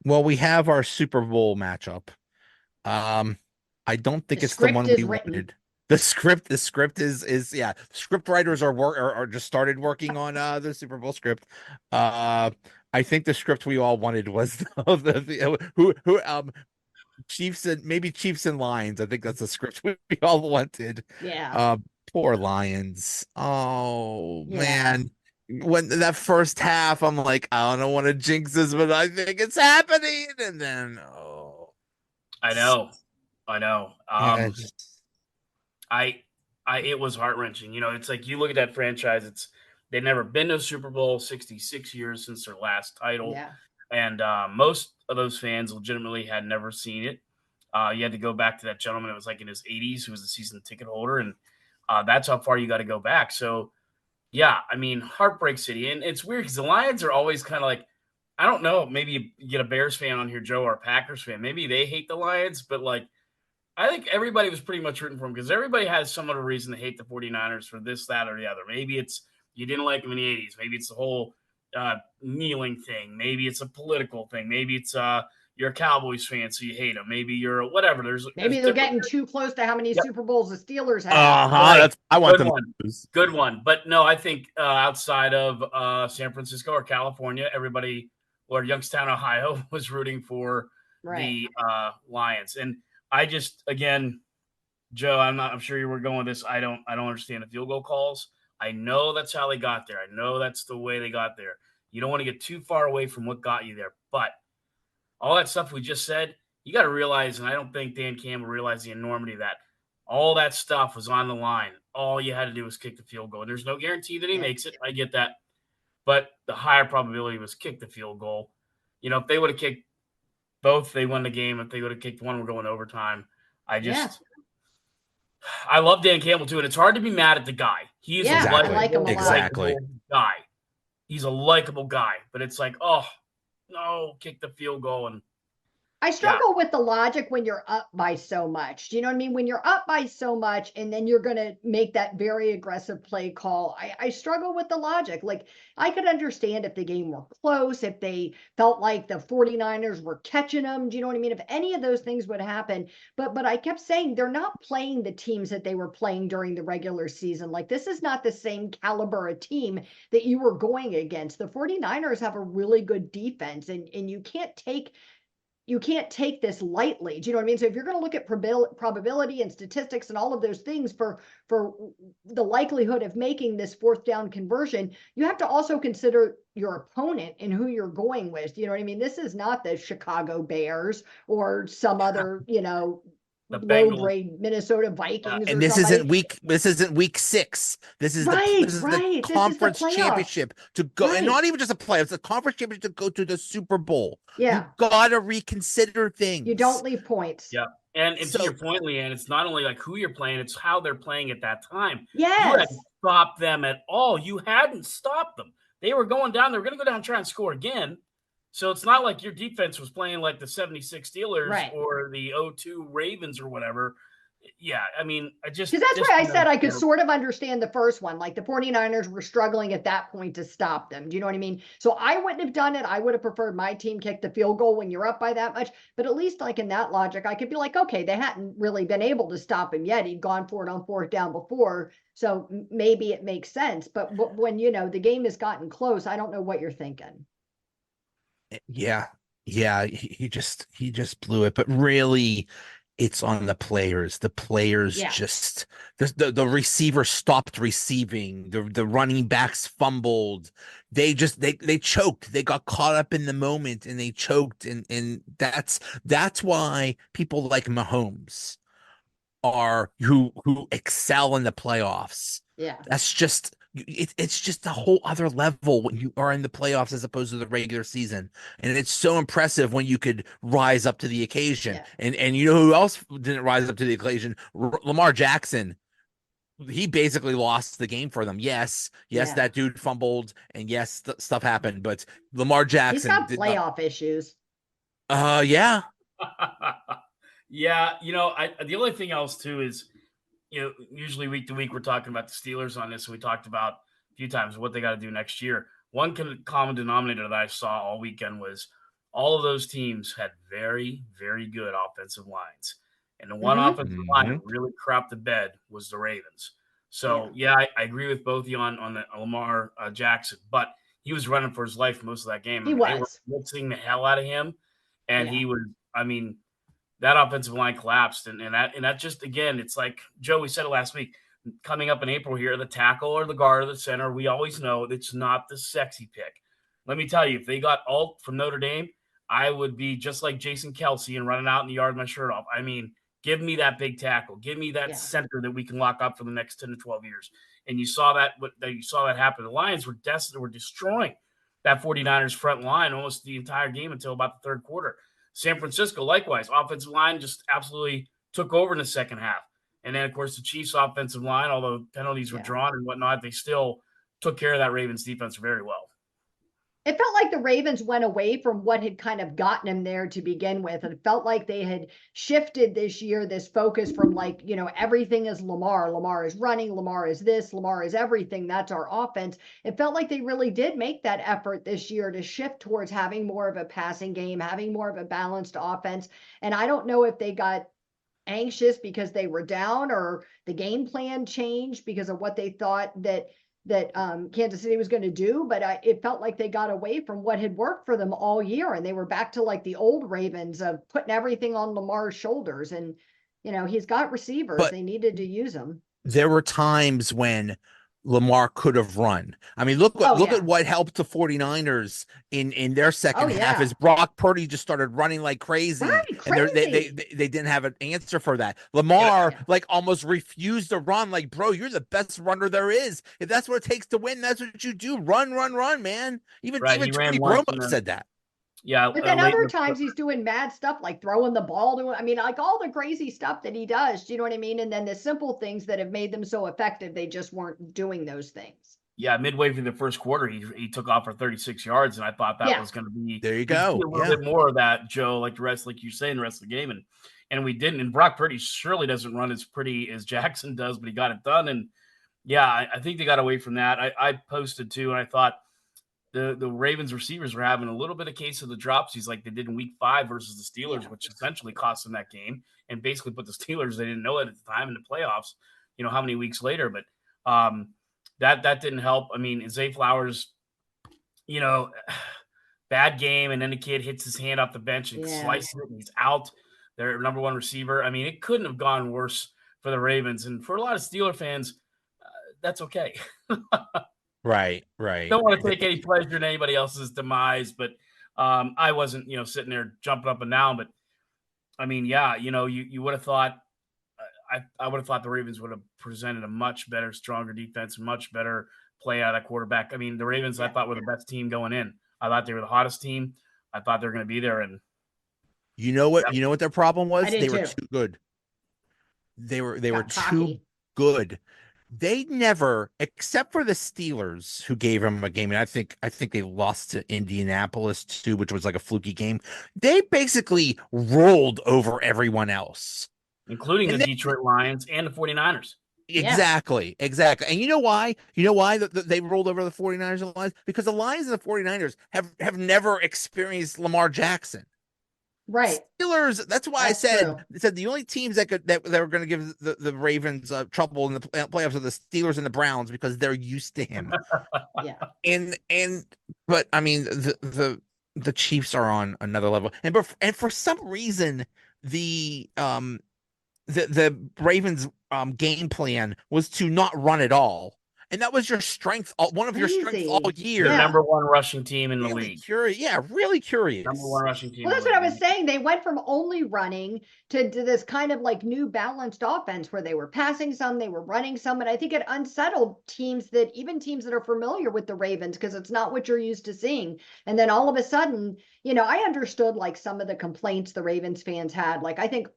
Well, we have our Super Bowl matchup. Um, I don't The think it's the script one we is written. wanted. The script is yeah. Script writers are just started working on the Super Bowl script. Uh, I think the script we all wanted was who Chiefs and maybe Chiefs and Lions. I think that's the script we all wanted. Yeah. Uh, poor Lions. Oh Yeah. man. When that first half, I'm like, I don't want to jinx this, but I think it's happening. And then, I know. I know. yeah, just I, it was heart wrenching. It's like you look at that franchise. They've never been to a Super Bowl. 66 years since their last title, Yeah. and most of those fans legitimately had never seen it. You had to go back to that gentleman. It was like in his 80s, who was the season ticket holder, and that's how far you got to go back. So, yeah, I mean, heartbreak city, and it's weird because the Lions are always kind of like, I don't know, maybe you get a Bears fan on here, Joe, or a Packers fan. Maybe they hate the Lions, but like I think everybody was pretty much rooting for him because everybody has some other reason to hate the 49ers for this, that, or the other. Maybe it's you didn't like them in the 80s. Maybe it's the whole kneeling thing. Maybe it's a political thing. Maybe it's you're a Cowboys fan, so you hate them. Maybe you're whatever. There's Maybe they're different. getting too close to how many Yep. Super Bowls the Steelers have. uh-huh. Right. That's I want Good them to one. lose. Good one. But no, I think outside of San Francisco or California, everybody or Youngstown, Ohio was rooting for Right. the Lions. And I just, again, Joe, I'm sure you were going with this. I don't understand the field goal calls. I know that's how they got there. I know that's the way they got there. You don't want to get too far away from what got you there. But all that stuff we just said, you got to realize, and I don't think Dan Campbell realized the enormity of that. All that stuff was on the line. All you had to do was kick the field goal. And there's no guarantee that he Yeah. makes it. I get that. But the higher probability was kick the field goal. If they would have kicked both, they won the game. If they would have kicked one, we're going overtime. I Yeah. just I love Dan Campbell too, and it's hard to be mad at the guy. He is a Yeah. I Exactly. like him a lot. Exactly. likable guy. He's a likable guy, but it's like, oh no, kick the field goal, and I yeah, struggle with the logic when you're up by so much. Do you know what I mean? When you're up by so much and then you're going to make that very aggressive play call, I struggle with the logic. Like, I could understand if the game were close, if they felt like the 49ers were catching them. Do you know what I mean? If any of those things would happen. But I kept saying they're not playing the teams that they were playing during the regular season. Like, this is not the same caliber of team that you were going against. The 49ers have a really good defense, and you can't take this lightly. Do you know what I mean? So if you're going to look at probability and statistics and all of those things for the likelihood of making this fourth down conversion, you have to also consider your opponent and who you're going with. You know what I mean? This is not the Chicago Bears or some other, the low Bengals. grade Minnesota Vikings And or somebody. this isn't week 6. Right, This is the right. This is the conference playoffs. championship to go, and Right. not even just a playoffs, the conference championship to go to the Super Bowl. You Yeah. gotta reconsider You don't things. leave points. Yeah, and to your So point, Leanne, it's not only like who you're playing; it's how they're playing at that time. You hadn't Yes. stopped them at all. You hadn't stopped them. They were going down. They were going to go down and try and score again. So it's not like your defense was playing like the 76 Steelers Right. or the 02 Ravens or whatever. Yeah, I mean, I just Because that's just why I said I could sort of understand the first one. Like the 49ers were struggling at that point to stop them. Do you know what I mean? So I wouldn't have done it. I would have preferred my team kick the field goal when you're up by that much. But at least, like in that logic, I could be like, okay, they hadn't really been able to stop him yet. He'd gone for it on fourth down before. So maybe it makes sense. But when, the game has gotten close, I don't know what you're thinking. yeah, yeah, he just blew it. But really, it's on the players. The players Yeah. just the receiver stopped receiving. The running backs fumbled. They choked. They got caught up in the moment and they choked. And that's why people like Mahomes are who excel in the playoffs. Yeah. That's just it's just a whole other level when you are in the playoffs as opposed to the regular season. And it's so impressive when you could rise up to the occasion. Yeah. And you know who else didn't rise up to the occasion? Lamar Jackson. He basically lost the game for them. Yes, Yeah. that dude fumbled, and yes, stuff happened, but Lamar He's Jackson got did not. playoff issues. Yeah. Yeah, the only thing else too is, usually week to week we're talking about the Steelers on this. We talked about a few times what they got to do next year. One common denominator that I saw all weekend was all of those teams had very, very good offensive lines. And the one Mhm. offensive line that really crapped the bed was the Ravens. So, I agree with both of you on the Lamar Jackson, but he was running for his life most of that game. I He mean, they were was. blitzing the hell out of him, and Yeah. he was, I mean, that offensive line collapsed. And that just, again, it's like, Joe, we said it last week, coming up in April here, the tackle or the guard or the center, we always know it's not the sexy pick. Let me tell you, if they got Alt from Notre Dame, I would be just like Jason Kelsey and running out in the yard with my shirt off. I mean, give me that big tackle. Give me that Yeah. center that we can lock up for the next 10 to 12 years. And you saw that happen. The Lions were destroying that 49ers front line almost the entire game until about the third quarter. San Francisco, likewise, offensive line just absolutely took over in the second half. And then, of course, the Chiefs' offensive line, although penalties were drawn and whatnot, they still took care of that Ravens defense very well. It felt like the Ravens went away from what had kind of gotten them there to begin with. And it felt like they had shifted this year, this focus from like, everything is Lamar. Lamar is running. Lamar is this. Lamar is everything. That's our offense. It felt like they really did make that effort this year to shift towards having more of a passing game, having more of a balanced offense. And I don't know if they got anxious because they were down or the game plan changed because of what they thought that Kansas City was going to do, but it felt like they got away from what had worked for them all year, and they were back to like the old Ravens of putting everything on Lamar's shoulders. And he's got receivers; But they needed to use them. there were times when Lamar could have run. I mean, look at what helped the 49ers in their second half is Brock Purdy just started running like crazy. And they didn't have an answer for that. Lamar like almost refused to run. Like, bro, you're the best runner there is. If that's what it takes to win, that's what you do. Run, man. Even Tony Romo said that. Yeah. But then other times he's doing mad stuff like throwing the ball to, I mean, like all the crazy stuff that he does. Do you know what I mean? And then the simple things that have made them so effective, they just weren't doing those things. Yeah, midway through the first quarter, he took off for 36 yards, and I thought that was going to be there. You go. A little bit more of that, Joe, like you're saying, the rest of the game, and we didn't. And Brock Purdy surely doesn't run as pretty as Jackson does, but he got it done. And yeah, I think they got away from that. I posted too, and I thought the Ravens receivers were having a little bit of case of the dropsies like they did in week 5 versus the Steelers, which essentially cost them that game and basically put the Steelers, they didn't know it at the time, in the playoffs, how many weeks later. But that didn't help. I mean, Zay Flowers, bad game, and then the kid hits his hand off the bench and slices it, and he's out. Their number one receiver. I mean, it couldn't have gone worse for the Ravens. And for a lot of Steeler fans, that's okay. Right. Don't want to take any pleasure in anybody else's demise, but I wasn't, sitting there jumping up and down. But I mean, you would have thought, I would have thought the Ravens would have presented a much better, stronger defense, much better play out of that quarterback. I mean, the Ravens, I thought, were the best team going in. I thought they were the hottest team. I thought they were going to be there. And you know what their problem was? They were too good. They were too good. They never, except for the Steelers, who gave them a game, and I think they lost to Indianapolis too, which was like a fluky game. They basically rolled over everyone else, including the Detroit Lions and the 49ers. Exactly. And you know why? They rolled over the 49ers and the Lions? Because the Lions and the 49ers have never experienced Lamar Jackson. Right. Steelers. That's why I said the only teams that were going to give the Ravens trouble in the playoffs are the Steelers and the Browns because they're used to him. But I mean the Chiefs are on another level, and for some reason the Ravens game plan was to not run at all. And that was your strength, one of your strengths all year. The number one rushing team in the league. Really curious. Number one rushing team. Well, that's what I was saying. They went from only running to this kind of like new balanced offense where they were passing some, they were running some. And I think it unsettled teams that are familiar with the Ravens because it's not what you're used to seeing. And then all of a sudden, I understood like some of the complaints the Ravens fans had. Like, I think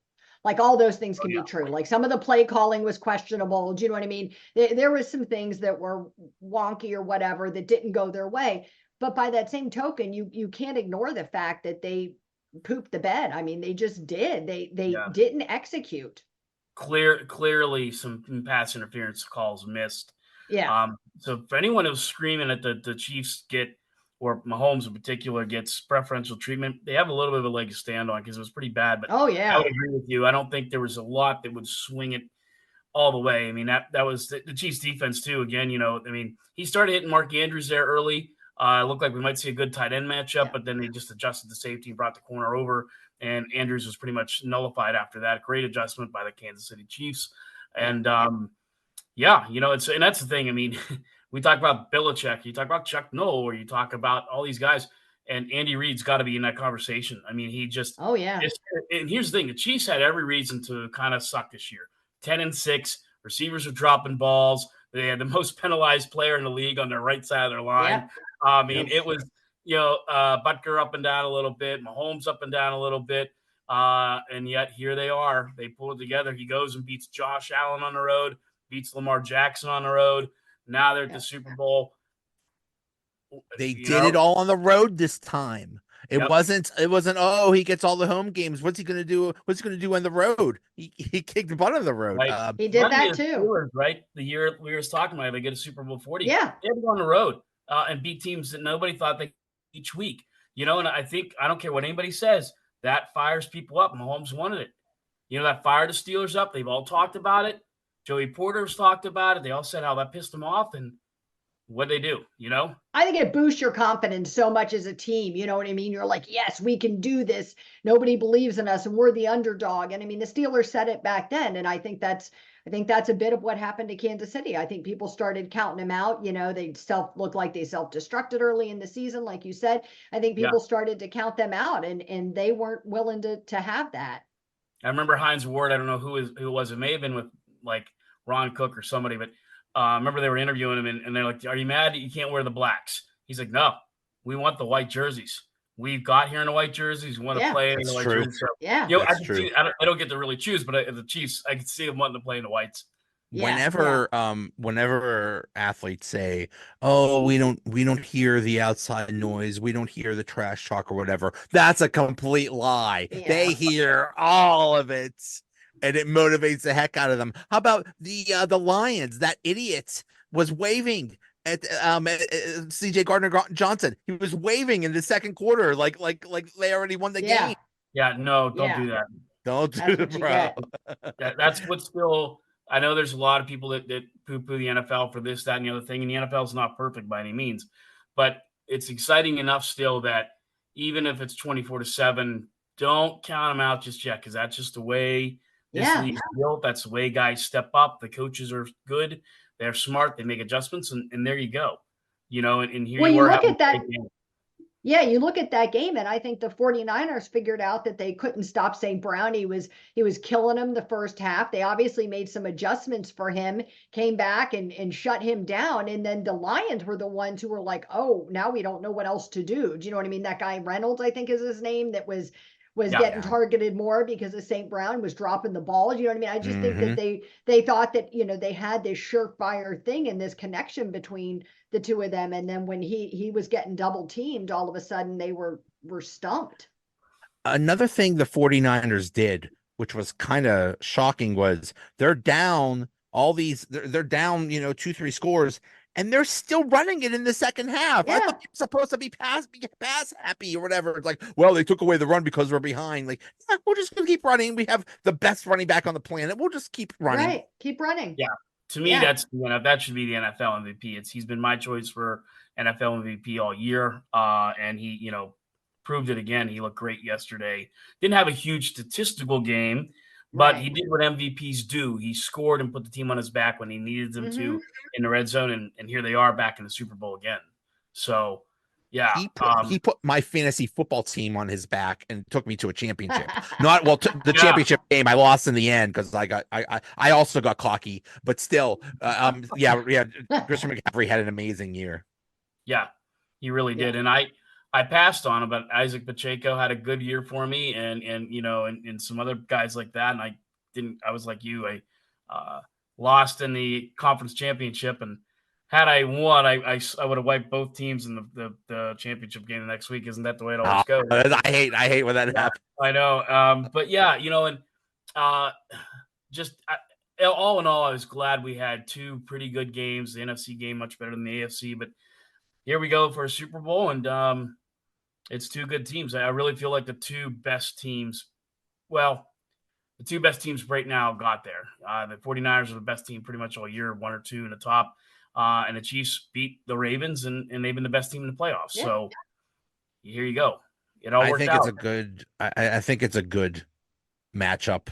like all those things can be true. Like some of the play calling was questionable. Do you know what I mean? There was some things that were wonky or whatever that didn't go their way. But by that same token, you can't ignore the fact that they pooped the bed. I mean, they just did. They didn't execute. Clearly some pass interference calls missed. Yeah. So if anyone who's screaming at the Chiefs get where Mahomes in particular gets preferential treatment, they have a little bit of a leg to stand on because it was pretty bad. But Oh I yeah. would agree with you. I don't think there was a lot that would swing it all the way. I mean, that was the Chiefs defense too. Again, I mean, he started hitting Mark Andrews there early. It looked like we might see a good tight end matchup, but then they just adjusted the safety and brought the corner over, and Andrews was pretty much nullified after that. Great adjustment by the Kansas City Chiefs. And and that's the thing. I mean, we talk about Belichick, you talk about Chuck Noll, or you talk about all these guys, and Andy Reid's got to be in that conversation. I mean, he just Oh yeah. and here's the thing: the Chiefs had every reason to kind of suck this year. 10-6, receivers are dropping balls. They had the most penalized player in the league on their right side of their line. I mean, it was, Butker up and down a little bit, Mahomes up and down a little bit. And yet here they are. They pull it together. He goes and beats Josh Allen on the road, beats Lamar Jackson on the road. Now they're at the Super Bowl. They did it all on the road this time. It wasn't, oh, he gets all the home games. What's he going to do? What's he going to do on the road? He kicked the butt on the road. Right. He did that too. Steelers, right? The year we were talking about, they get a Super Bowl 40. Yeah. They had to go on the road and beat teams that nobody thought they each week. And I think, I don't care what anybody says, that fires people up. Mahomes wanted it. That fired the Steelers up. They've all talked about it. Joey Porter's talked about it. They all said how that pissed them off, and what'd they do? I think it boosts your confidence so much as a team. You know what I mean? You're like, yes, we can do this. Nobody believes in us, and we're the underdog. And I mean, the Steelers said it back then, and I think that's a bit of what happened to Kansas City. I think people started counting them out. They looked like they self-destructed early in the season, like you said. I think people started to count them out, and they weren't willing to have that. I remember Hines Ward. I don't know who it was. It may have been with like Ron Cook or somebody, but I remember they were interviewing him, and they're like, "Are you mad that you can't wear the blacks?" He's like, "No, we want the white jerseys. We've got here in the white jerseys. We want to play in the white jerseys." So, I don't get to really choose, but the Chiefs, I can see them wanting to play in the whites. Whenever athletes say, "Oh, we don't hear the outside noise, we don't hear the trash talk or whatever," that's a complete lie. They hear all of it, and it motivates the heck out of them. How about the Lions? That idiot was waving at CJ Gardner-Johnson. He was waving in the second quarter, like they already won the game. Yeah, no, don't do that. Don't do it, bro. That's what's still. I know there's a lot of people that poo-poo the NFL for this, that, and the other thing, and the NFL is not perfect by any means, but it's exciting enough still that even if it's 24-7, don't count them out just yet, because that's just the way this league's built. That's the way guys step up. The coaches are good. They're smart. They make adjustments, and there you go. And here you look at that. Yeah, you look at that game, and I think the 49ers figured out that they couldn't stop St. Brown. He was killing them the first half. They obviously made some adjustments for him, came back and shut him down. And then the Lions were the ones who were like, oh, now we don't know what else to do. Do you know what I mean? That guy Reynolds, I think is his name, that was getting targeted more because of St. Brown was dropping the ball. You know what I mean? I just think that they thought that, they had this surefire thing and this connection between the two of them. And then when he was getting double teamed, all of a sudden they were stumped. Another thing the 49ers did, which was kind of shocking, was they're down they're down, 2-3 scores, and they're still running it in the second half. I thought they were supposed to be pass happy or whatever. It's like, well, they took away the run because we're behind. Like, we're just gonna keep running. We have the best running back on the planet. We'll just keep running. Right, keep running. Yeah. To me, that should be the NFL MVP. He's been my choice for NFL MVP all year, and he, proved it again. He looked great yesterday. Didn't have a huge statistical game, but he did what MVPs do. He scored and put the team on his back when he needed them to in the red zone, and here they are back in the Super Bowl again. So, yeah. He put my fantasy football team on his back and took me to a championship. The championship game I lost in the end because I also got cocky, but still, Christian McCaffrey had an amazing year. Yeah, he really did. And I passed on him, but Isaac Pacheco had a good year for me, and some other guys like that. And I was like you, I lost in the conference championship, and had I won, I would have wiped both teams in the championship game the next week. Isn't that the way it always goes? I hate when that happens. I know. But yeah, all in all, I was glad we had two pretty good games. The NFC game much better than the AFC, but here we go for a Super Bowl, and it's two good teams. I really feel like the two best teams, well, the two best teams right now got there. The 49ers are the best team pretty much all year, one or two in the top. And the Chiefs beat the Ravens, and they've been the best team in the playoffs. Yeah. So here you go. It all I worked think out. it's a good. I think it's a good matchup.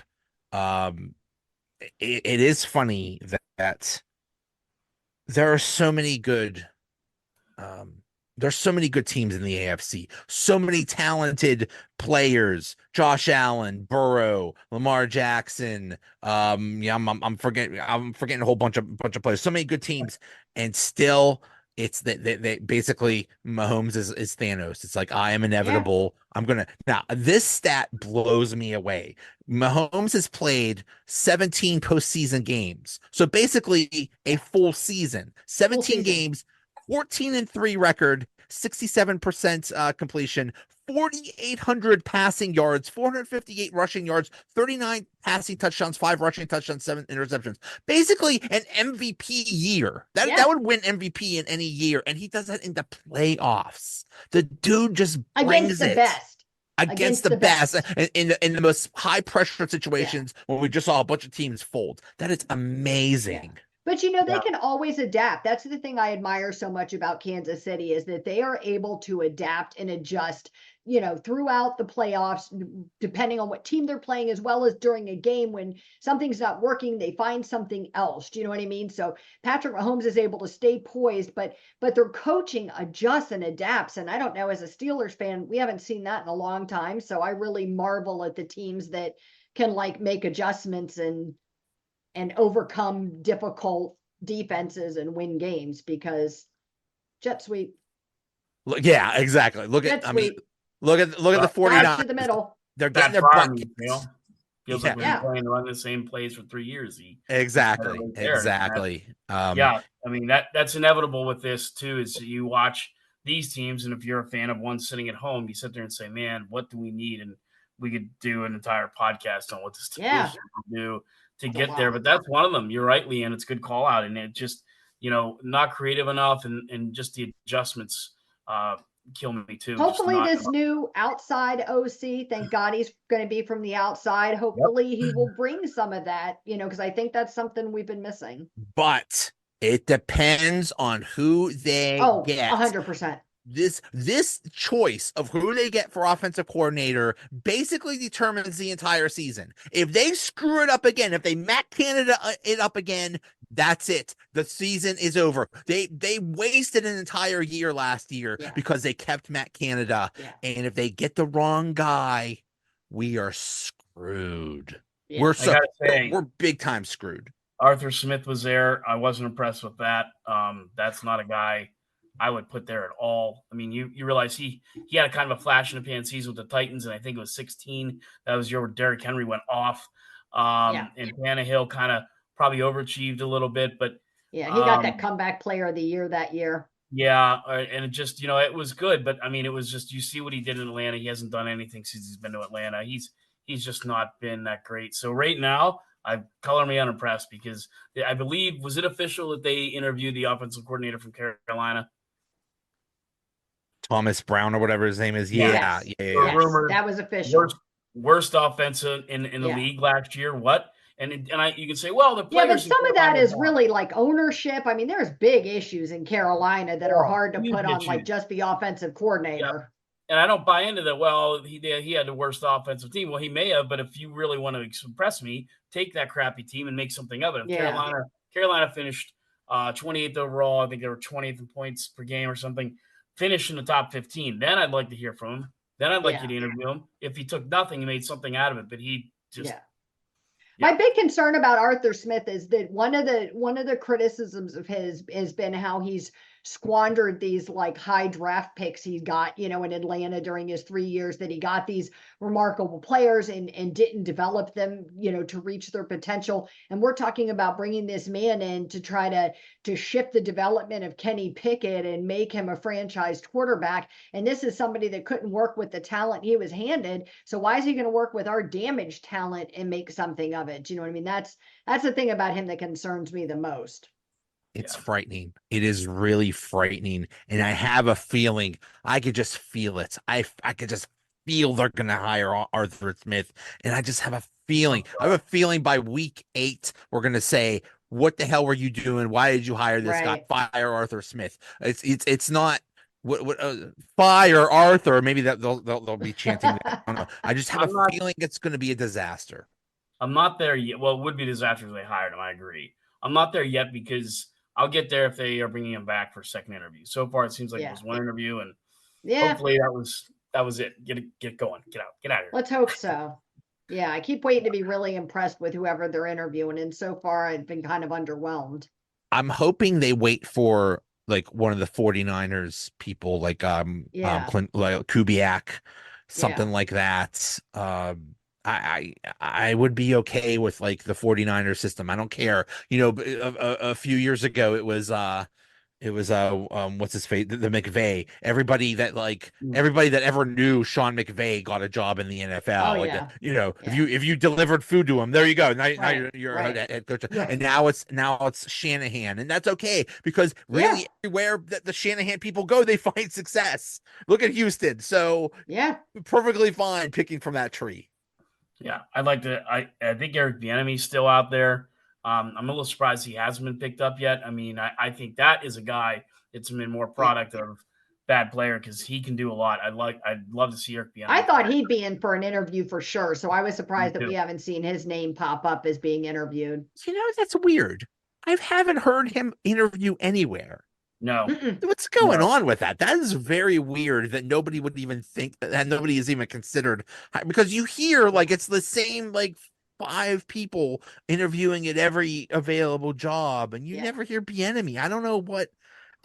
It is funny that there are so many good. There's so many good teams in the AFC. So many talented players: Josh Allen, Burrow, Lamar Jackson. Yeah, I'm forgetting a whole bunch of players. So many good teams, and still, it's that they basically Mahomes is Thanos. It's like, I am inevitable. I'm gonna now. This stat blows me away. Mahomes has played 17 postseason games, so basically a full season. 17 season. games. 14-3 record, 67% completion, 4,800 passing yards, 458 rushing yards, 39 passing touchdowns, 5 rushing touchdowns, 7 interceptions. Basically an MVP year. That would win MVP in any year, and he does that in the playoffs. The dude just brings against the it. best. Against the best in the most high pressure situations when we just saw a bunch of teams fold. That is amazing. But they can always adapt. That's the thing I admire so much about Kansas City, is that they are able to adapt and adjust, throughout the playoffs, depending on what team they're playing, as well as during a game when something's not working, they find something else. Do you know what I mean? So Patrick Mahomes is able to stay poised, but their coaching adjusts and adapts. And I don't know, as a Steelers fan, we haven't seen that in a long time. So I really marvel at the teams that can make adjustments and overcome difficult defenses and win games, because jet sweep. Yeah, exactly. Look at the 49ers. To the middle. They're getting their butt kicked. Feels like we've been playing run the same plays for 3 years. Exactly. I mean, that's inevitable with this too, is you watch these teams, and if you're a fan of one sitting at home, you sit there and say, man, what do we need? And we could do an entire podcast on what this team should do to get there. But that's one of them. You're right, Leanne. It's a good call out. And it just, not creative enough, and just the adjustments kill me too. Hopefully this new outside OC, thank God he's going to be from the outside. Hopefully he will bring some of that, because I think that's something we've been missing. But it depends on who they get. 100%. This choice of who they get for offensive coordinator basically determines the entire season. If they screw it up again, if they Matt Canada it up again, that's it. The season is over. They wasted an entire year last year because they kept Matt Canada. And if they get the wrong guy, we are screwed. We're big time screwed. Arthur Smith was there. I wasn't impressed with that. That's not a guy I would put there at all. I mean, you realize he had a kind of a flash in the pan season with the Titans, and I think it was 16. That was the year where Derrick Henry went off. And Tannehill kind of probably overachieved a little bit, but he got that comeback player of the year that year. Yeah, and it just, it was good, but I mean, it was just, you see what he did in Atlanta. He hasn't done anything since he's been to Atlanta. He's just not been that great. So right now, color me unimpressed, because I believe, was it official that they interviewed the offensive coordinator from Carolina? Thomas Brown or whatever his name is. Yes. That was official. Worst offensive in the league last year. What? And you can say, well, the players. But some of that is really ownership. I mean, there's big issues in Carolina that are hard to put on just the offensive coordinator. And I don't buy into that. Well, he had the worst offensive team. Well, he may have, but if you really want to impress me, take that crappy team and make something of it. Carolina finished 28th overall. I think they were 20th in points per game or something. Finished in the top 15. Then I'd like to hear from him. Then I'd like you to interview him. If he took nothing, he made something out of it. But he just. My big concern about Arthur Smith is that one of the criticisms of his has been how he's squandered these high draft picks he got, in Atlanta during his 3 years, that he got these remarkable players and didn't develop them, to reach their potential. And we're talking about bringing this man in to try to shift the development of Kenny Pickett and make him a franchised quarterback. And this is somebody that couldn't work with the talent he was handed. So why is he going to work with our damaged talent and make something of it? Do you know what I mean? That's the thing about him that concerns me the most. It's Yeah. frightening. It is really frightening. And I have a feeling I could just feel it. I could just feel they're gonna hire Arthur Smith. And I just have a feeling. I have a feeling by week 8, we're gonna say, what the hell were you doing? Why did you hire this guy? Right. Fire Arthur Smith. It's not what fire Arthur. Maybe that they'll be chanting that. I don't know. I just have a I'm not feeling it's gonna be a disaster. I'm not there yet. Well, it would be a disaster if they hired him. I agree. I'm not there yet because I'll get there if they are bringing him back for a second interview. So far, it seems like it Yeah. was one interview, and Yeah, hopefully that was it. Get going. Get out of here. let's hope so. Yeah, I keep waiting to be really impressed with whoever they're interviewing, and so far I've been kind of underwhelmed. I'm hoping they wait for like one of the 49ers people, like Yeah. Clint, like Kubiak, something Yeah. like that. I would be okay with like the 49ers system. I don't care. You know, a few years ago it was what's his face, the McVay. Everybody that ever knew Sean McVay got a job in the NFL. Oh, Like yeah. you know, Yeah. if you delivered food to him, there you go. Now Right. you're Right. a head coach. Right. And now it's Shanahan, and that's okay because really everywhere that the Shanahan people go, they find success. Look at Houston. So Yeah. perfectly fine picking from that tree. Yeah, I'd like to. I think Eric Bieniemy's still out there. I'm a little surprised he hasn't been picked up yet. I mean, I think that is a guy that's been more product of bad player because he can do a lot. I'd love to see Eric Bieniemy. I thought he'd be in for an interview for sure. So I was surprised Me that we too. haven't seen his name pop up as being interviewed. You know, that's weird. I haven't heard him interview anywhere. No, Mm-mm. What's going No. on with that? That is very weird that nobody would even think that nobody is even considered, because you hear like it's the same like 5 people interviewing at every available job, and you Yeah. never hear Bieniemy. I don't know what.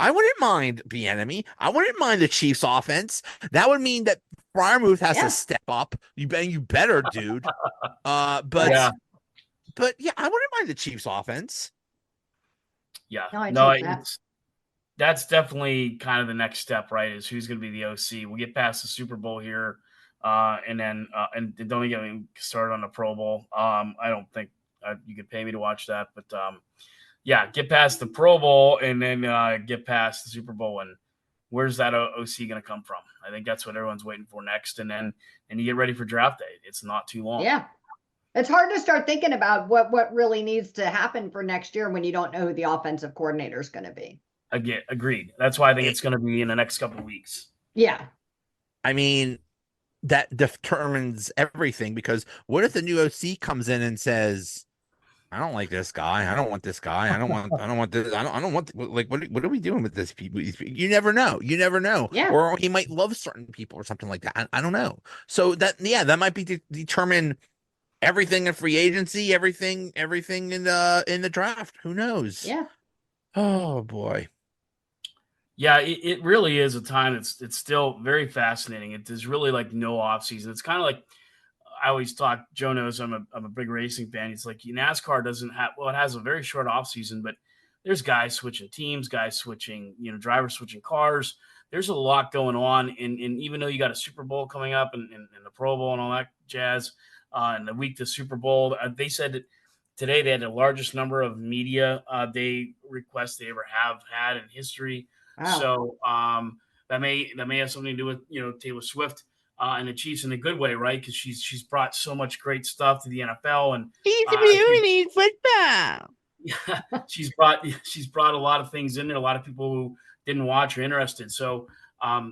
I wouldn't mind Bieniemy. I wouldn't mind the Chiefs offense. That would mean that Freiermuth has Yeah. to step up. You better, dude. But Yeah. but yeah, I wouldn't mind the Chiefs offense. yeah, No, I no, take that. that's definitely kind of the next step, right? Is who's going to be the OC? We'll get past the Super Bowl here, and then and don't get me started on the Pro Bowl. I don't think you could pay me to watch that, but yeah, get past the Pro Bowl and then get past the Super Bowl, and where's that OC going to come from? I think that's what everyone's waiting for next, and you get ready for draft day. It's not too long. Yeah. It's hard to start thinking about what really needs to happen for next year when you don't know who the offensive coordinator is going to be. Again, agreed. That's why I think it's going to be in the next couple of weeks. Yeah. I mean, that determines everything, because what if the new OC comes in and says, I don't like this guy. I don't want this guy. I don't want this. I don't want, like, what are we doing with this people? You never know. You never know. Yeah. Or he might love certain people or something like that. I don't know. So that might be determine everything in free agency, everything in the draft. Who knows? Yeah. Oh boy. Yeah, it really is a time it's still very fascinating. It is really like no off season. It's kind of like I always talk. Joe knows I'm a big racing fan. It's like NASCAR doesn't have, well, it has a very short off season, but there's guys switching teams, guys switching, drivers switching cars. There's a lot going on, and even though you got a Super Bowl coming up and the Pro Bowl and all that jazz, and the week the Super Bowl, they said that today they had the largest number of media day requests they ever have had in history. Wow. So that may have something to do with Taylor Swift and the Chiefs in a good way, right? Because she's brought so much great stuff to the NFL, and football. yeah, she's brought a lot of things in there. A lot of people who didn't watch are interested. So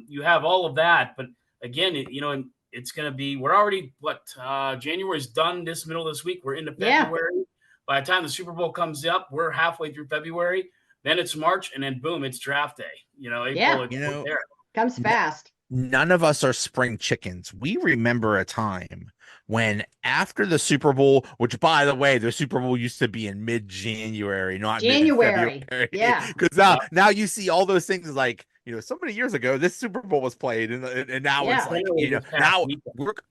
you have all of that, but again, it's going to be. We're already January's done. This middle of this week, we're into February. Yeah. By the time the Super Bowl comes up, we're halfway through February. Then it's March, and then boom, it's draft day. April, comes fast. None of us are spring chickens. We remember a time when after the Super Bowl, which by the way, the Super Bowl used to be in mid-January, not January. February. Yeah. Because now you see all those things like, so many years ago, this Super Bowl was played, and now it's like, now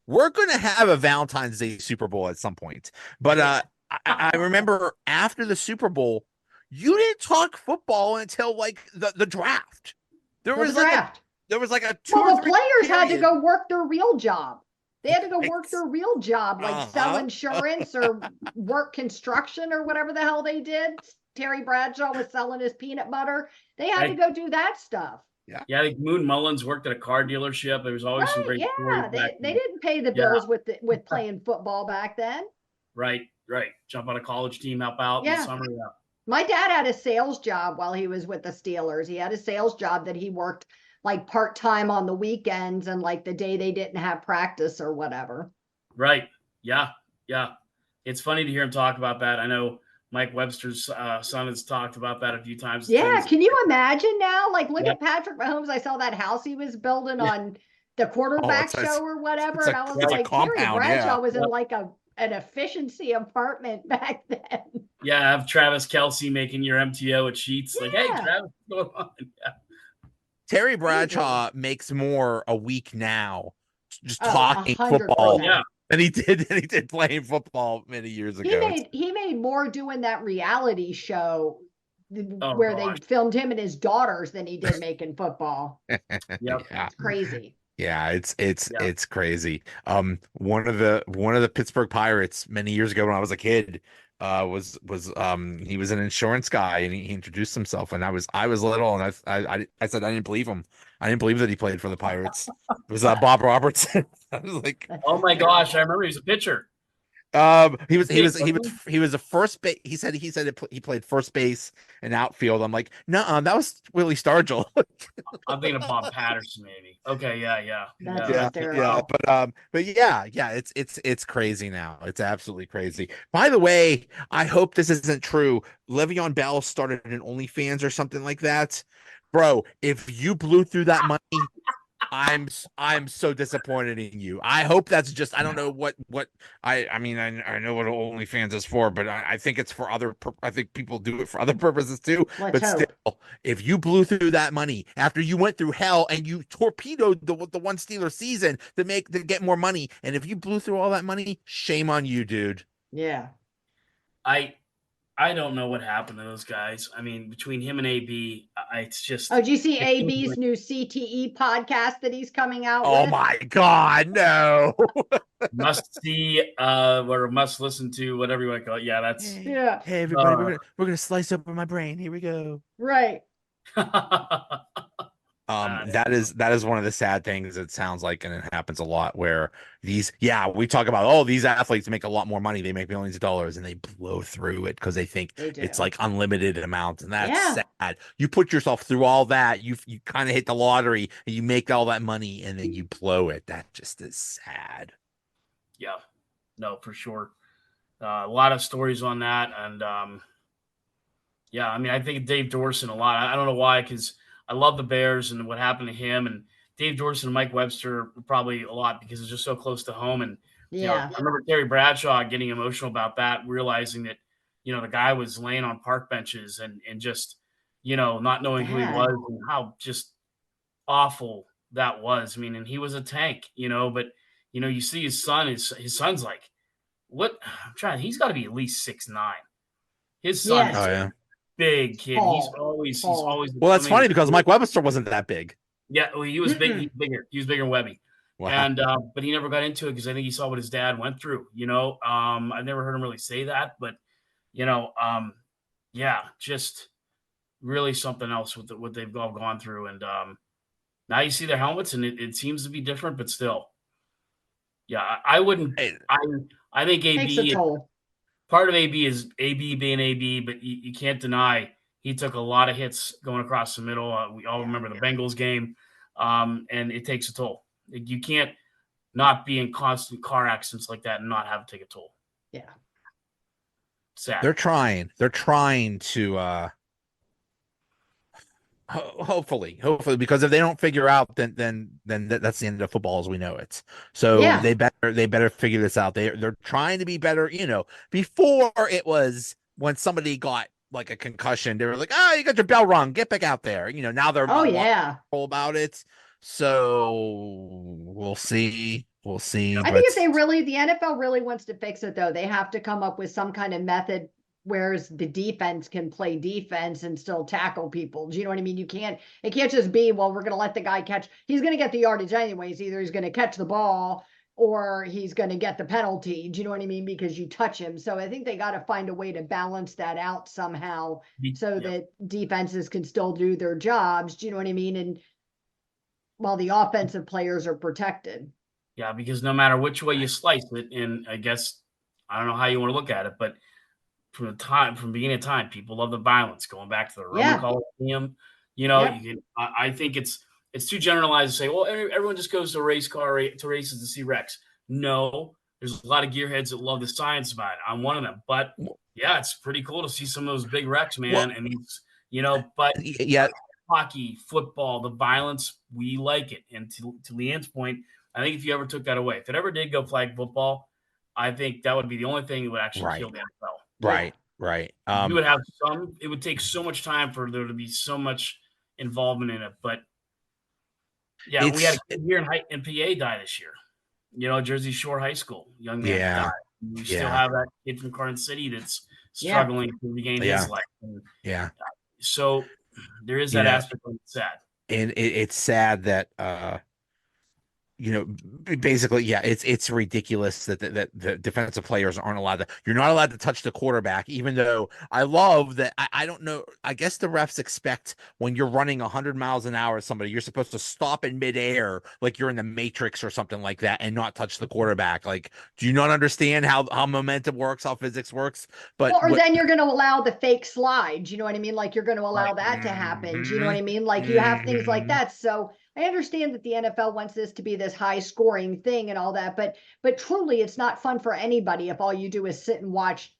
we're going to have a Valentine's Day Super Bowl at some point. But I remember after the Super Bowl, you didn't talk football until like the draft. There was like a 2 well, or the 3 players had to period. go work their real job. They had to go work their real job, like sell insurance or work construction or whatever the hell they did. Terry Bradshaw was selling his peanut butter. They had to Right. go do that stuff. Yeah, I think Moon Mullins worked at a car dealership. There was always some Right, great stories yeah. back They then. didn't pay the Yeah. bills with playing football back then. Right. Jump on a college team, help out in the Yeah. summer. Yeah. My dad had a sales job while he was with the Steelers. He had a sales job that he worked like part-time on the weekends and like the day they didn't have practice or whatever. Right. Yeah. It's funny to hear him talk about that. I know Mike Webster's son has talked about that a few times. Yeah, can you imagine now? Like, look Yeah. at Patrick Mahomes. I saw that house he was building on the Oh, quarterback it's a- show or whatever, it's and a- I was it's a like, Terry compound, Bradshaw yeah. was in like an efficiency apartment back then. Yeah, have Travis Kelce making your MTO at Sheets. Like, hey, Yeah. Travis, what's going on? Yeah. Terry Bradshaw makes more a week now just Oh, talking 100%. football Yeah. than he did playing football many years ago. He made more doing that reality show Oh, where gosh. they filmed him and his daughters than he did making football. Yep. Yeah. It's crazy. Yeah, it's Yeah. crazy. One of the Pittsburgh Pirates many years ago when I was a kid, was he was an insurance guy and he introduced himself and I was little and I said I didn't believe him. I didn't believe that he played for the Pirates. It was Bob Robertson. I was like, Oh my gosh, I remember he was a pitcher. he was a first base. He said he played first base and outfield. I'm like, no, that was Willie Stargell. I'm thinking of Bob Patterson, maybe. Okay, yeah. That's Yeah, hysterical. but yeah, it's crazy now. It's absolutely crazy. By the way, I hope this isn't true. Le'Veon Bell started an OnlyFans or something like that. Bro, if you blew through that money, I'm so disappointed in you. I hope that's just I don't know what I mean I know what OnlyFans is for, but I think it's for I think people do it for other purposes too. Let's But hope. still, if you blew through that money after you went through hell and you torpedoed the one Steeler season to get more money, and if you blew through all that money, shame on you, dude. Yeah. I don't know what happened to those guys. I mean, between him and AB, it's just. Oh, did you see AB's new CTE podcast that he's coming out Oh with? my God, no. Must see, or must listen to, whatever you want to call it. Yeah, that's. Yeah. Hey everybody, we're gonna slice open my brain. Here we go. Right. That is one of the sad things it sounds like, and it happens a lot where we talk about, these athletes make a lot more money, they make millions of dollars, and they blow through it because they think They do. it's like unlimited amounts, and that's Yeah. sad. You put yourself through all that, you kind of hit the lottery, and you make all that money, and then you blow it. That just is sad. Yeah, no, for sure. A lot of stories on that, and yeah, I mean, I think of Dave Dorson a lot. I don't know why, because I love the Bears and what happened to him, and Dave Dorson and Mike Webster probably a lot because it's just so close to home. And you know, Yeah. I remember Terry Bradshaw getting emotional about that, realizing that the guy was laying on park benches and just not knowing who he Bad. was and how just awful that was. I mean, and he was a tank, but you see his son. His son's like, what? I'm trying. He's got to be at least 6'9". His son Yes. is Oh yeah. big kid. Tall. He's always. Well, that's becoming- funny because Mike Webster wasn't that big. Yeah, well, he was big. He's bigger. He was bigger than Webby. Wow. And but he never got into it because I think he saw what his dad went through. I've never heard him really say that, but yeah, just really something else with what they've all gone through. And now you see their helmets, and it seems to be different, but still, yeah, I wouldn't. Hey. I think Takes a AB. toll. Part of AB is AB being AB, but you can't deny he took a lot of hits going across the middle. We all remember the Bengals game, and it takes a toll. You can't not be in constant car accidents like that and not have it take a toll. Yeah. Sad. They're trying to hopefully, because if they don't figure out, then that's the end of football as we know it. So Yeah. they better figure this out. They're trying to be better. Before it was when somebody got like a concussion, they were like, you got your bell rung, get back out there. Now they're Oh more yeah. careful about it. So we'll see. I think if the NFL really wants to fix it though, they have to come up with some kind of method whereas the defense can play defense and still tackle people. Do you know what I mean? It can't just be, well, we're going to let the guy catch. He's going to get the yardage anyways. Either he's going to catch the ball or he's going to get the penalty. Do you know what I mean? Because you touch him. So I think they got to find a way to balance that out somehow so that defenses can still do their jobs. Do you know what I mean? And while the offensive players are protected. Yeah, because no matter which way you slice it, and I guess I don't know how you want to look at it, but from beginning of time, people love the violence. Going back to the Roman Coliseum, you know, I think it's too generalized to say, well, everyone just goes to races to see Rex. No, there's a lot of gearheads that love the science about it. I'm one of them, but yeah, it's pretty cool to see some of those big Rex, man. And it's, you know, but yeah, hockey, football, the violence, we like it. And to Leanne's point, I think if you ever took that away, if it ever did go flag football, I think that would be the only thing that would actually kill the NFL. Right. You would have it would take so much time for there to be so much involvement in it. But yeah, we had a kid here in PA die this year. You know, Jersey Shore High School, young man died. We still have that kid from Garden City that's struggling to regain his life. And, so there is that aspect of it sad. And it's sad that you know, basically, it's ridiculous that the defensive players aren't allowed to. You're not allowed to touch the quarterback, even though I love that. I don't know. I guess the refs expect when you're running 100 miles an hour, somebody you're supposed to stop in midair, like you're in the Matrix or something like that, and not touch the quarterback. Like, do you not understand how momentum works, how physics works? But then you're going to allow the fake slide. You know what I mean? Like you're going to allow that to happen. Do you know what I mean? Like you have things like that. So I understand that the NFL wants this to be this high scoring thing and all that, but truly it's not fun for anybody if all you do is sit and watch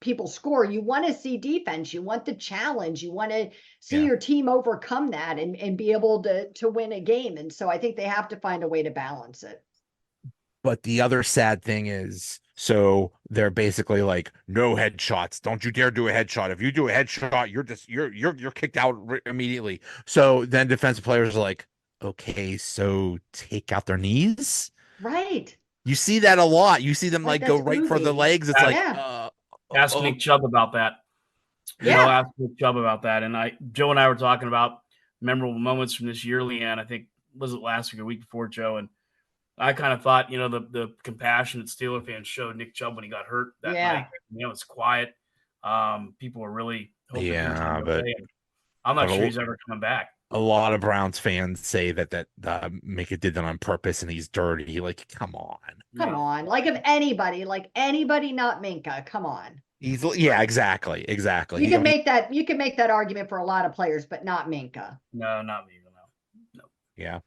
people score. You want to see defense, you want the challenge, you want to see your team overcome that and be able to win a game. And so I think they have to find a way to balance it. But the other sad thing is, so they're basically like, no headshots. Don't you dare do a headshot. If you do a headshot, you're kicked out immediately. So then defensive players are like, okay, so take out their knees. Right. You see that a lot. You see them like go right for the legs. It's ask Nick Chubb about that. You know, ask Nick Chubb about that. And Joe and I were talking about memorable moments from this year, Leanne. I think was it last week or week before, Joe? And I kind of thought, you know, the compassion that Steeler fans showed Nick Chubb when he got hurt that night. You know, it's quiet. People were really hoping but I'm not sure he's ever coming back. A lot of Browns fans say that Minkah did that on purpose and he's dirty. Like, come on. Like if anybody, not Minkah. Come on. Exactly. You can make that argument for a lot of players, but not Minkah. No, not me. No. Yeah.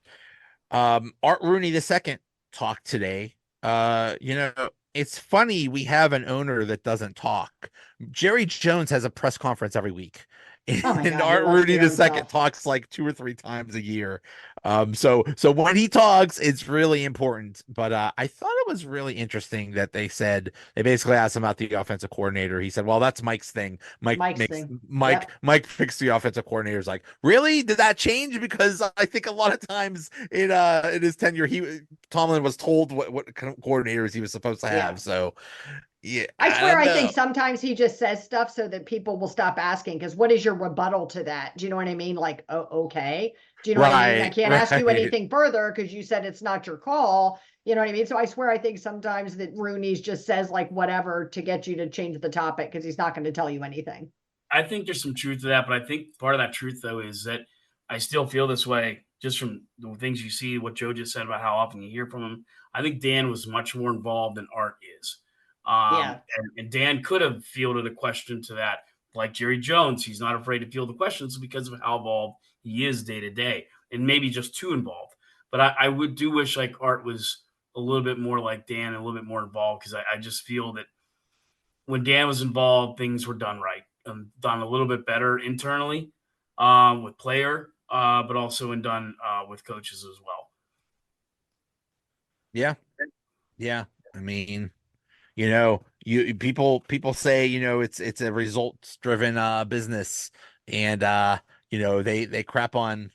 Art Rooney II talked today. You know, it's funny we have an owner that doesn't talk. Jerry Jones has a press conference every week. And Art Rooney II talks like 2 or 3 times a year. So when he talks, it's really important. But I thought it was really interesting that they basically asked him about the offensive coordinator. He said, well, that's Mike's thing. Mike picks the offensive coordinators. Like, really? Did that change? Because I think a lot of times in his tenure, Tomlin was told what kind of coordinators he was supposed to have. So yeah, I swear I think sometimes he just says stuff so that people will stop asking, because what is your rebuttal to that? Do you know what I mean? Like, oh, okay. Do you know what I mean? I can't ask you anything further because you said it's not your call. You know what I mean? So I swear I think sometimes that Rooney's just says like whatever to get you to change the topic because he's not going to tell you anything. I think there's some truth to that, but I think part of that truth, though, is that I still feel this way just from the things you see, what Joe just said about how often you hear from him. I think Dan was much more involved than Art is. And Dan could have fielded a question to that, like Jerry Jones. He's not afraid to field the questions because of how involved he is day to day, and maybe just too involved. But I do wish like Art was a little bit more like Dan and a little bit more involved, because I just feel that when Dan was involved, things were done right and done a little bit better internally with player, but also done with coaches as well. Yeah. I mean, you know, people say, you know, it's a results driven business, and you know, they crap on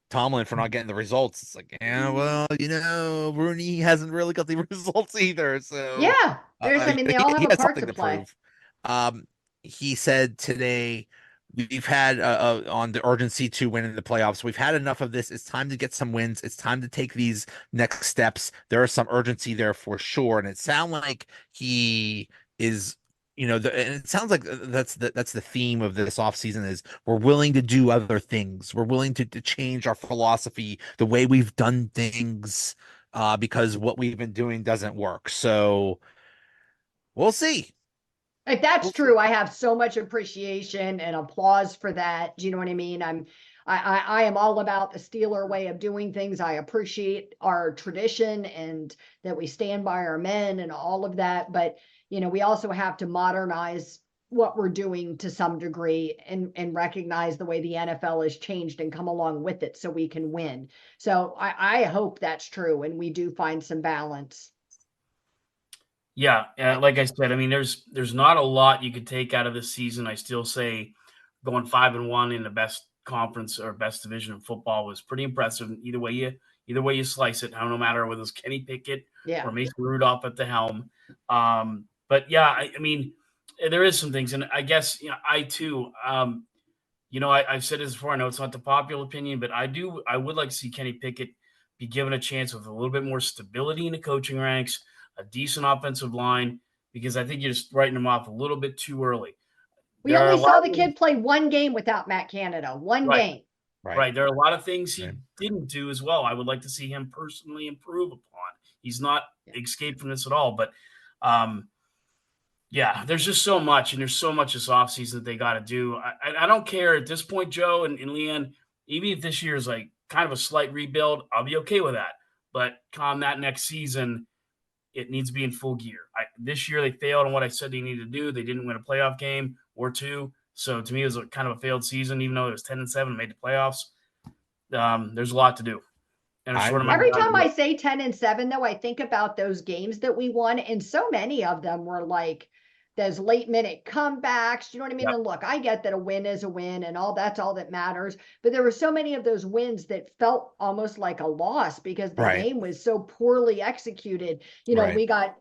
Tomlin for not getting the results. It's like, well, you know, Rooney hasn't really got the results either. So there's they all have a part to play. He said today We've had on the urgency to win in the playoffs. We've had enough of this. It's time to get some wins. It's time to take these next steps. There is some urgency there for sure, and it sounds like he is. And it sounds like that's the theme of this offseason is we're willing to do other things. We're willing to change our philosophy, the way we've done things, because what we've been doing doesn't work. So we'll see. If that's We'll see. true, I have so much appreciation and applause for that. Do you know what I mean? I am all about the Steeler way of doing things. I appreciate our tradition and that we stand by our men and all of that. But, we also have to modernize what we're doing to some degree and recognize the way the NFL has changed and come along with it so we can win. So I hope that's true and we do find some balance. Yeah, like I said, I mean, there's not a lot you could take out of this season. I still say going 5-1 in the best conference or best division of football was pretty impressive. Either way you slice it, no matter whether it's Kenny Pickett or Mason Rudolph at the helm. But yeah, I mean, there is some things, and I guess I too. I've said this before. I know it's not the popular opinion, but I would like to see Kenny Pickett be given a chance with a little bit more stability in the coaching ranks, a decent offensive line, because I think you're just writing him off a little bit too early. We only saw the kid play one game without Matt Canada. One game. Right. There are a lot of things he didn't do as well. I would like to see him personally improve upon. He's not escaped from this at all. But, there's just so much, and there's so much this offseason that they got to do. I don't care at this point, Joe and Leanne, even if this year is like kind of a slight rebuild, I'll be okay with that. But come that next season, it needs to be in full gear. This year they failed on what I said they needed to do. They didn't win a playoff game or two. So to me, it was kind of a failed season, even though it was 10-7 and made the playoffs. There's a lot to do. And every time I say 10-7, though, I think about those games that we won, and so many of them were like those late minute comebacks. You know what I mean? Yep. And look, I get that a win is a win and that's all that matters. But there were so many of those wins that felt almost like a loss because the game was so poorly executed. We got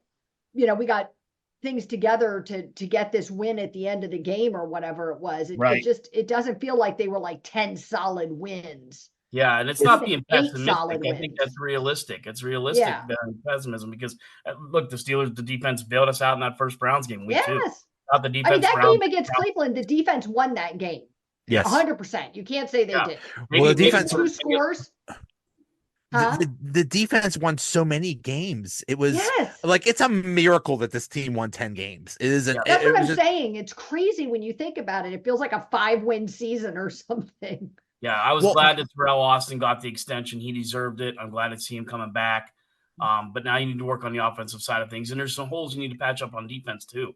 things together to get this win at the end of the game or whatever it was. It doesn't feel like they were like 10 solid wins. Yeah, and it's not being pessimistic. I think that's realistic. It's realistic pessimism because, look, the Steelers, the defense bailed us out in that first Browns game. Week 2. The defense, that game against Cleveland, the defense won that game. Yes. 100%. You can't say they did. Well, the defense. 2 scores. Huh? The defense won so many games. It was like it's a miracle that this team won 10 games. It is. That's what I'm saying. It's crazy when you think about it. It feels like a 5-win season or something. Yeah, I was glad that Terrell Austin got the extension. He deserved it. I'm glad to see him coming back. But now you need to work on the offensive side of things, and there's some holes you need to patch up on defense too.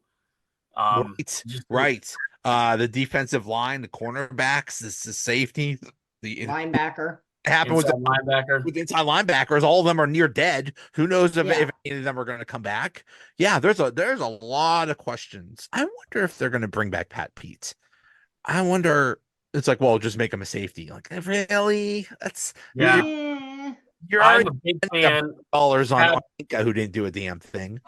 Right. The defensive line, the cornerbacks, the safety, the linebacker. Happened with inside linebackers. All of them are near dead. Who knows if any of them are going to come back? Yeah, there's a lot of questions. I wonder if they're going to bring back Pat Pete. I wonder. It's like, well, just make him a safety. Like, really? That's you're already a big fan. Dollars on Inca who didn't do a damn thing.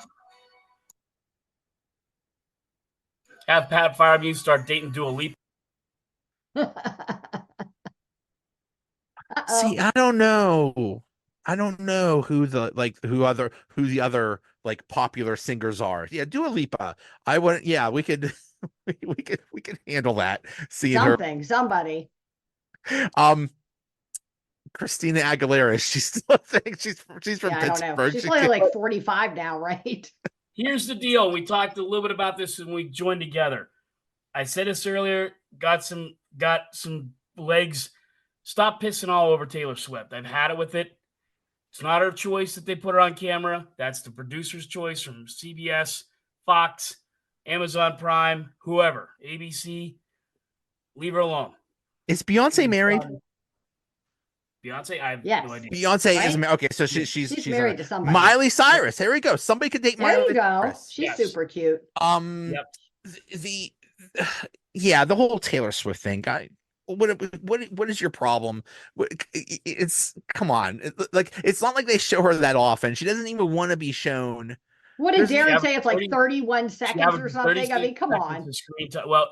Have Pat Freiermuth start dating Dua Lipa. See, I don't know who the other like popular singers are. Yeah, Dua Lipa. I wouldn't. Yeah, we could. we could handle that. Seeing somebody. Christina Aguilera. She's still a thing. She's from Pittsburgh. She's only like 45 now, right? Here's the deal. We talked a little bit about this when we joined together. I said this earlier. Got some legs. Stop pissing all over Taylor Swift. I've had it with it. It's not her choice that they put her on camera. That's the producer's choice from CBS, Fox, Amazon Prime, whoever, ABC. Leave her alone. Is Beyonce married? Beyonce, I have no idea. Beyonce is married. Okay, so she's married to somebody. Miley Cyrus. Here we go. Somebody could date Miley Cyrus. She's super cute. The whole Taylor Swift thing, guy. What is your problem? It's come on. It's not like they show her that often. She doesn't even want to be shown. What did Darren say? It's like 31 seconds or something. I mean, come on. Well,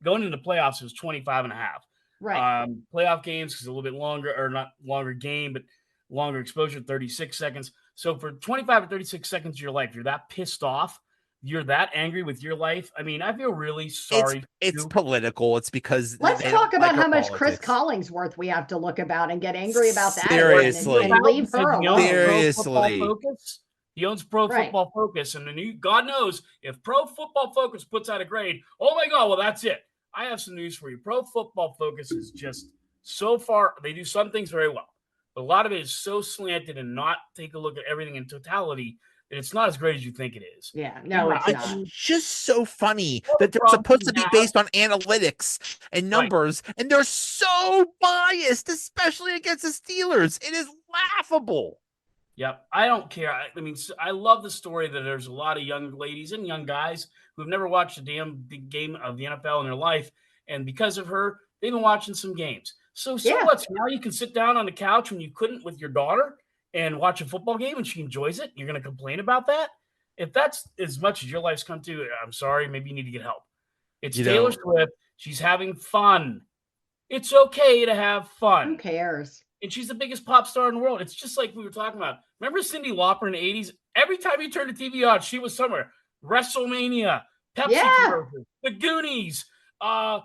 going into playoffs, it was 25 and a half. Right. Playoff games is a little bit longer, or not longer game, but longer exposure, 36 seconds. So for 25 or 36 seconds of your life, you're that pissed off, you're that angry with your life. I mean, I feel really sorry. It's political. It's because Let's they talk don't about like how her much Chris politics. Collingsworth we have to look about and get angry about that Seriously. and leave her alone. Seriously. He owns Pro Right. Football Focus, and then God knows if Pro Football Focus puts out a grade, oh my God, well, that's it. I have some news for you. Pro Football Focus is just so far, they do some things very well, but a lot of it is so slanted and not take a look at everything in totality that it's not as great as you think it is. Yeah, no, it's It's not. just so funny Well, that they're problem supposed to you be have- based on analytics and numbers, and they're so biased, especially against the Steelers. It is laughable. Yep. I don't care. I mean, I love the story that there's a lot of young ladies and young guys who've never watched a damn game of the NFL in their life. And because of her, they've been watching some games. So Yeah. what? So now you can sit down on the couch when you couldn't with your daughter and watch a football game and she enjoys it. You're going to complain about that? If that's as much as your life's come to, I'm sorry. Maybe you need to get help. It's Taylor Swift. She's having fun. It's okay to have fun. Who cares? And she's the biggest pop star in the world. It's just like we were talking about. Remember Cyndi Lauper in the 80s? Every time you turned the TV on, she was somewhere. WrestleMania, Pepsi commercial, the Goonies, arm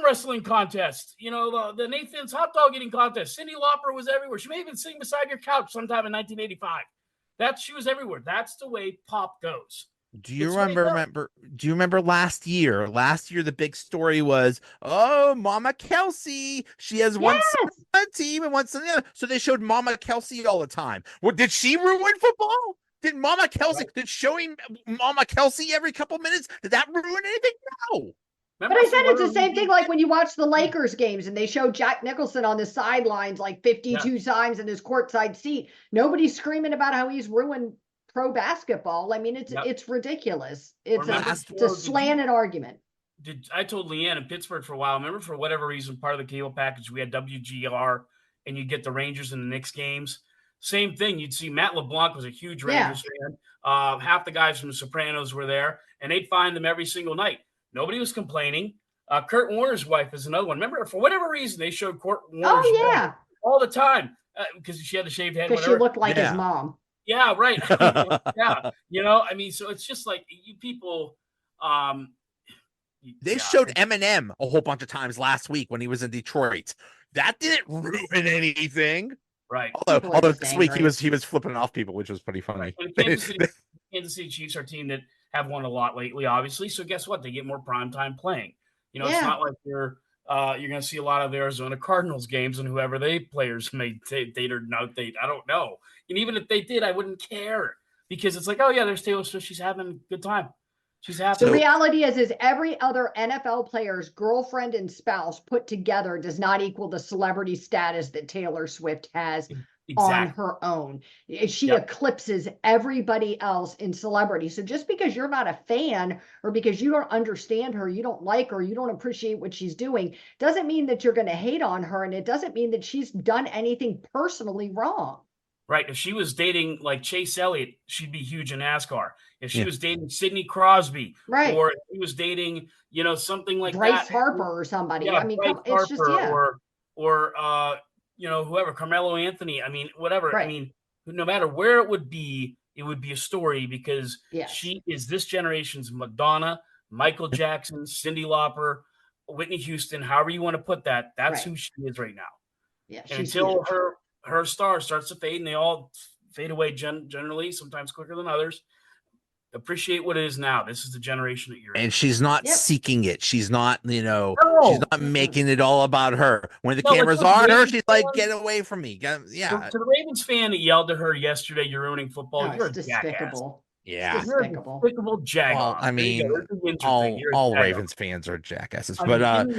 wrestling contest, the Nathan's hot dog eating contest. Cyndi Lauper was everywhere. She may even sing beside your couch sometime in 1985. She was everywhere. That's the way pop goes. Do you remember last year? Last year, the big story was, oh, Mama Kelsey. She has one son on the team and one son on the other. So they showed Mama Kelsey all the time. Well, did she ruin football? Did Mama Kelsey, did showing Mama Kelsey every couple minutes, did that ruin anything? No. But I said it's the same thing like when you watch the Lakers games and they show Jack Nicholson on the sidelines like 52 times in his courtside seat. Nobody's screaming about how he's ruined pro basketball. I mean, it's ridiculous. It's a slanted argument. I told Leanne in Pittsburgh for a while, remember for whatever reason, part of the cable package, we had WGR and you get the Rangers and the Knicks games. Same thing. You'd see Matt LeBlanc was a huge Rangers fan. Half the guys from The Sopranos were there, and they'd find them every single night. Nobody was complaining. Kurt Warner's wife is another one. Remember, for whatever reason, they showed Kurt Warner's wife all the time because she had a shaved head. Because she looked like his mom. Yeah, right. I mean, so it's just like you people. They showed Eminem a whole bunch of times last week when he was in Detroit. That didn't ruin anything. Right. Although this week he was flipping off people, which was pretty funny. Kansas City Chiefs are a team that have won a lot lately, obviously. So guess what? They get more primetime playing. It's not like you're going to see a lot of the Arizona Cardinals games and whoever they players may date or not date. I don't know. And even if they did, I wouldn't care because it's like, oh yeah, there's Taylor Swift. She's having a good time. She's happy. The reality is every other NFL player's girlfriend and spouse put together does not equal the celebrity status that Taylor Swift has on her own. She eclipses everybody else in celebrity. So just because you're not a fan or because you don't understand her, you don't like her, you don't appreciate what she's doing, doesn't mean that you're going to hate on her. And it doesn't mean that she's done anything personally wrong. Right. If she was dating like Chase Elliott, she'd be huge in NASCAR. If she was dating Sidney Crosby, or if she was dating, something like Bryce Harper or somebody. Yeah, I mean, Bryce it's just or whoever, Carmelo Anthony. I mean, whatever. Right. I mean, no matter where it would be a story because she is this generation's Madonna, Michael Jackson, Cyndi Lauper, Whitney Houston, however you want to put that. That's who she is right now. Yeah. And until her star starts to fade, and they all fade away generally, sometimes quicker than others. Appreciate what it is now. This is the generation that you're in. And she's not seeking it. She's not, she's not making it all about her. When the cameras are on her, she's like, get away from me. To the Ravens fan that yelled at her yesterday, you're ruining football, you're a despicable. Yeah. You're a despicable jackass. Well, I mean, all Ravens fans are jackasses. But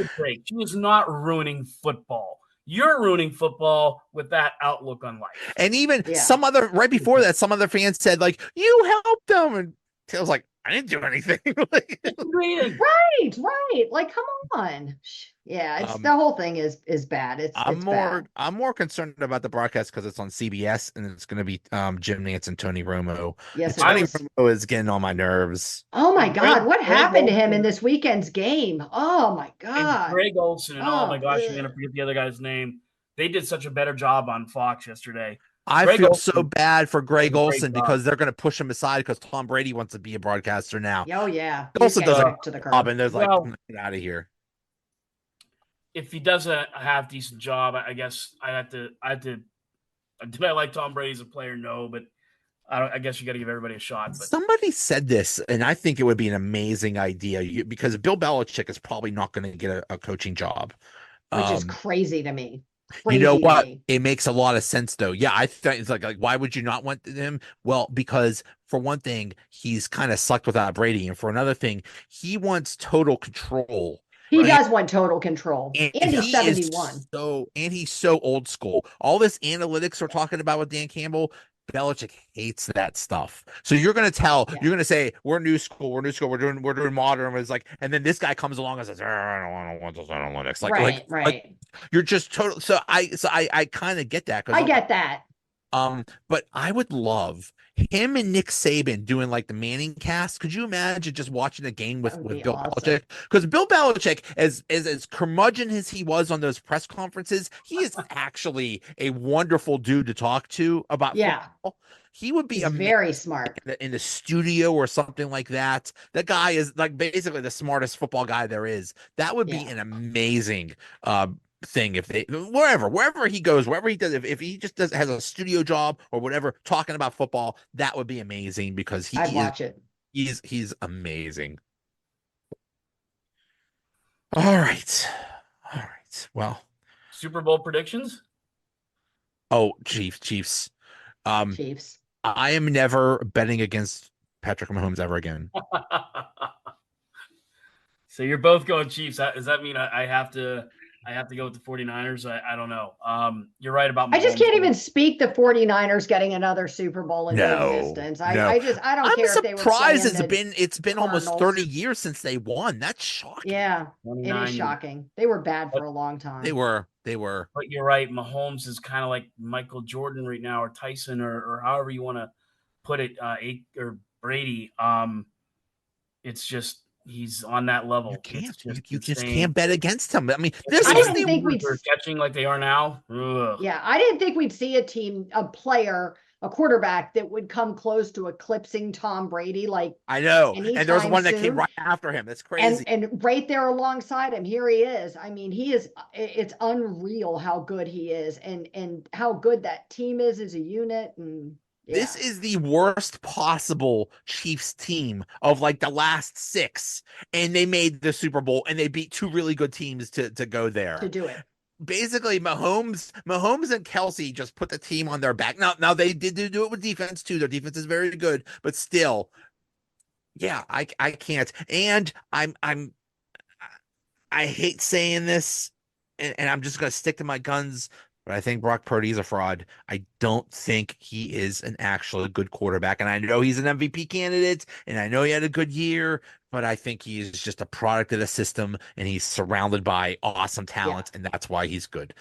she is not ruining football. You're ruining football with that outlook on life. And even some other, right before that, some other fans said, like, you helped them. And Taylor's like, I didn't do anything. Like, Right. Like, come on. Yeah, it's Um, the whole thing is bad. It's bad. I'm more concerned about the broadcast because it's on CBS and it's going to be Jim Nantz and Tony Romo. Yes, And it Tony is. Romo is getting on my nerves. Oh my And God, what Greg happened to him in Olson- this weekend's game? Oh my And God. Greg Olson and oh my gosh, I'm ugh. gonna forget the other guy's name. They did such a better job on Fox yesterday. I Greg feel so Olson bad for Greg did a great Olson job. because they're going to push him aside because Tom Brady wants to be a broadcaster now. Oh yeah. He's Olson getting does a kicked to the job, curb. and there's like, Well- get out of here. If he does a half decent job, I guess I have to. Did I like Tom Brady as a player? No, but I guess you got to give everybody a shot. But Somebody said this, and I think it would be an amazing idea because Bill Belichick is probably not going to get a coaching job. Which is Um, crazy to me. You know Crazy to what? me. It makes a lot of sense, though. Yeah, I think it's like, why would you not want him? Well, because for one thing, he's kind of sucked without Brady, and for another thing, he wants total control. He Right. does want total control. And And he's he 71. is and he's so old school. All this analytics we're talking about with Dan Campbell, Belichick hates that stuff. So you're gonna Yeah. you're gonna say we're new school, we're doing modern. It's like, and then this guy comes along and says, I don't want those analytics. Right. You're just total. So I kind of get that I get that. but I would love him and Nick Saban doing like the Manning cast. Could you imagine just watching a game That would with be Bill awesome. Belichick? Because Bill Belichick, as curmudgeon as he was on those press conferences, he is actually a wonderful dude to talk to about Yeah. football. He would be He's amazing very smart. in the studio or something like that. That guy is like basically the smartest football guy there is. That would be Yeah. an amazing thing if they wherever he goes, wherever he does, if he just has a studio job or whatever, talking about football, that would be amazing because I'd watch it. he's amazing. All right. Well, Super Bowl predictions. oh, Chiefs. Chiefs. I am never betting against Patrick Mahomes ever again. So you're both going Chiefs. Does that mean I have to go with the 49ers? I don't know. You're right about I just Mahomes. can't even speak the 49ers getting another Super Bowl into No, existence. no. I don't I'm care if they were surprised playing it's been almost Cardinals. 30 years since they won. That's shocking. Yeah, it 29 is years. shocking. They were bad for a long time. They were. But you're right. Mahomes is kind of like Michael Jordan right now, or Tyson, or however you want to put it, or Brady. It's just he's on that level. You just can't bet against him. I mean, this I is didn't the think we'd They're catching like they are now. Ugh. Yeah, I didn't think we'd see a player, a quarterback that would come close to eclipsing Tom Brady. Like, I know, and there's anytime one that came soon. right after him. That's crazy. and right there alongside him, here he is. I mean, it's unreal how good he is, and how good that team is as a unit. And This is the worst possible Chiefs team of like the last 6, and they made the Super Bowl and they beat 2 really good teams to go there. to do it. Basically, Mahomes and Kelsey just put the team on their back. Now they did do it with defense too. Their defense is very good, but still, yeah, I can't. And I hate saying this, and I'm just gonna stick to my guns. But I think Brock Purdy is a fraud. I don't think he is an actually good quarterback. And I know he's an MVP candidate, and I know he had a good year, but I think he is just a product of the system, and he's surrounded by awesome talent, and that's why he's good.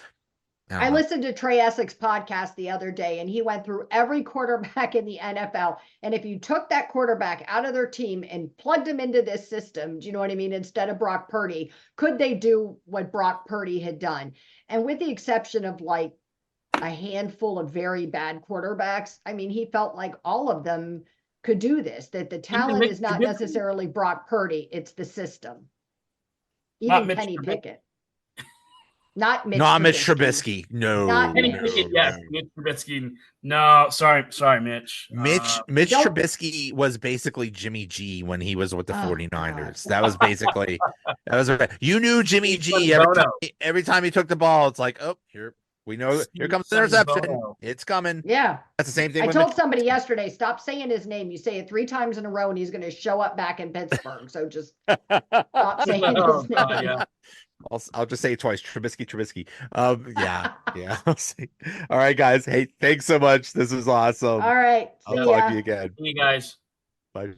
I listened to Trey Essex podcast the other day, and he went through every quarterback in the NFL. And if you took that quarterback out of their team and plugged him into this system, do you know what I mean? Instead of Brock Purdy, could they do what Brock Purdy had done? And with the exception of like a handful of very bad quarterbacks, I mean, he felt like all of them could do this, that the talent is not necessarily Brock Purdy, it's the system. Even Kenny Pickett. Not Mitch Trubisky. No. Not Kenny Mitch. Pickett, yes. Mitch Trubisky. No, sorry, Mitch. Mitch Trubisky was basically Jimmy G when he was with the 49ers. God. That was basically you knew Jimmy G every time he took the ball. It's like, oh, here comes the interception. It's coming. Yeah. That's the same thing. I told somebody yesterday, stop saying his name. You say it 3 times in a row and he's going to show up back in Pittsburgh. So just stop saying his name. Yeah. I'll just say it twice. Trubisky. Yeah. I'll see. All right, guys. Hey, thanks so much. This was awesome. All right. I'll talk to you again. See you guys. Bye.